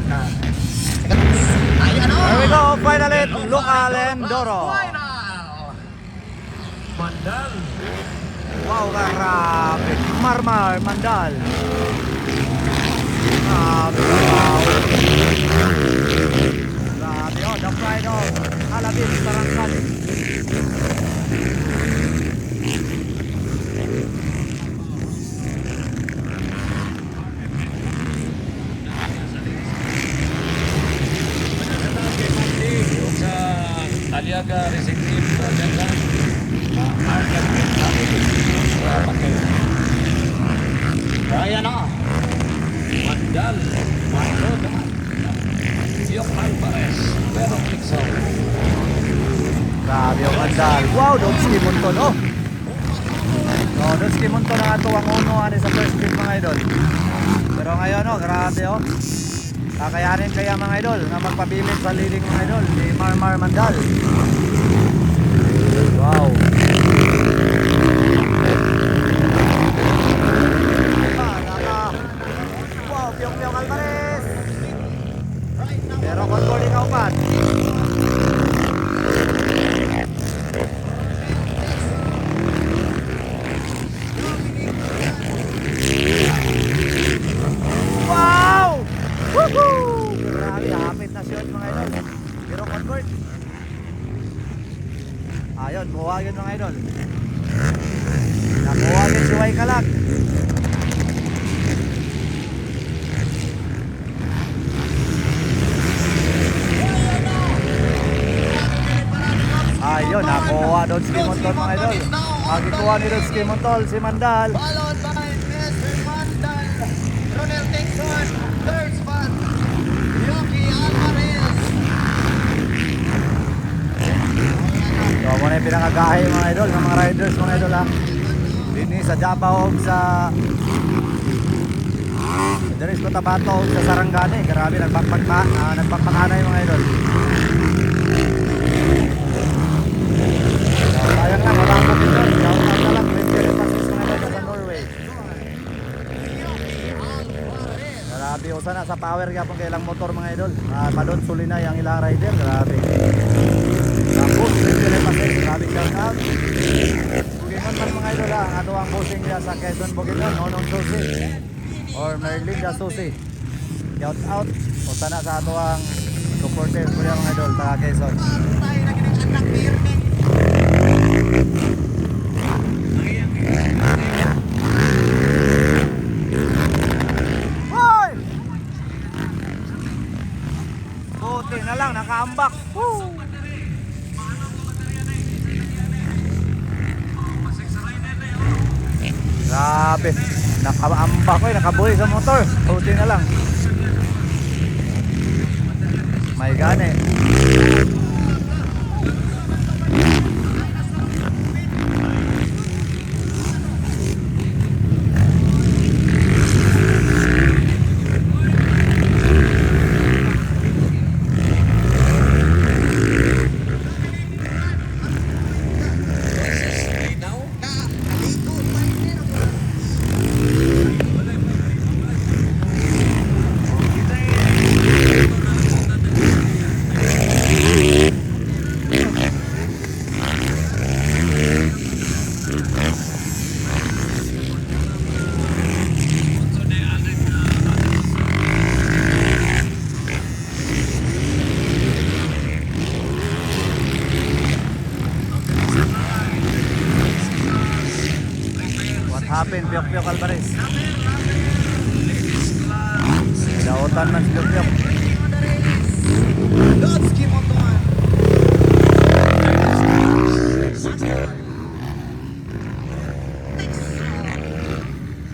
There we go, finally, local Endoro. Mandal. Wow, grabe. Marmar, Mandal. Grabe, wow. Grabe, oh, the pride of Alabin, Sarangkal. Aliaga Resikip Rajakan Raya na Mandal Mandal Yok Alvarez Pero Pixel Grabe yung Mandal. Wow, Dodski Monton, oh. So, Dodski Monton na ito ang uno sa first trip mga idol. Pero ngayon, oh, grabe, oh. Kakayanin kaya mga idol na magpabilis sa leading mga idol ni Marmar Mandal. Wow. Wow, Pyong Alvarez. Pero control ikaw pa. Wow! Woohoo! Grabe, hapit na shot mga idol. Pero convert. Ayun, buwagin mga idol. Nakuwagin si Way Kalak. Ayun, nakuha doon si Montol mga idol. Magikuha ni doon si Montol, si Mandal. Followed by Mr. Mandal, Ronel Dixon, third spot, Yoki Alvarez. So, muna yung pinakagahe mga idol, ng mga riders mga idol ha. Dini sa Davao sa Deres Cotabato sa Sarangani. Grabe, nagpagpakanay mga idol. So, sayang lang, wala ko dito. Shout out na lang, Victory Passes mga idol sa Norway. Grabe, usa na sa power gapon kay ilang motor mga idol. Padot suli na yung ilang rider, grabe. Tapos, Victory Passes, grabe shout out. Bukidnon man mga idol ha, ang ato ang bossing niya sa Quezon Bukidnon, Nonong Susi or Merlin da Susi. Shout out, usa na sa ato ang supporters ko mga idol, taga Quezon. Tayo na kinang anak pirmi. Hoy! Buti na lang, nakaambak. Woo! Grabe, nakaambak ko nakabuhay sa motor. Buti na lang. May gane. Hapin, Pyok Alvarez. Dautan man si Pyok. Dodski Motoan.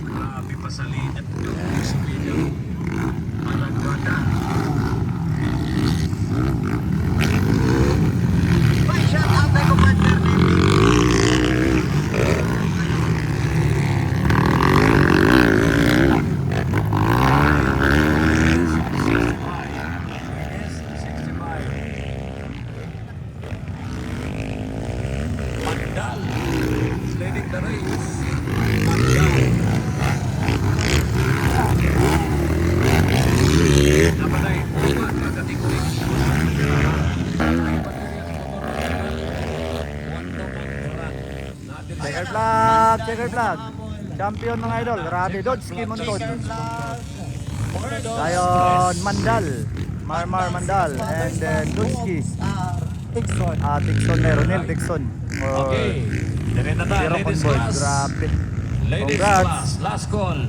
Grabe pa sa linya sa video Malagwada By shout out by Commander Mandal leading the race Mandal Checker flag, checker flag. Champion mga idol. Grabe, Dodski Montod. Lion Mandal. Marmar Mandal. And then Dodski. Tixon na, Ronel Tixon. Okay. Direta tayo, Zero ladies convoy. class. Grabe. Ladies Congrats. class, last call.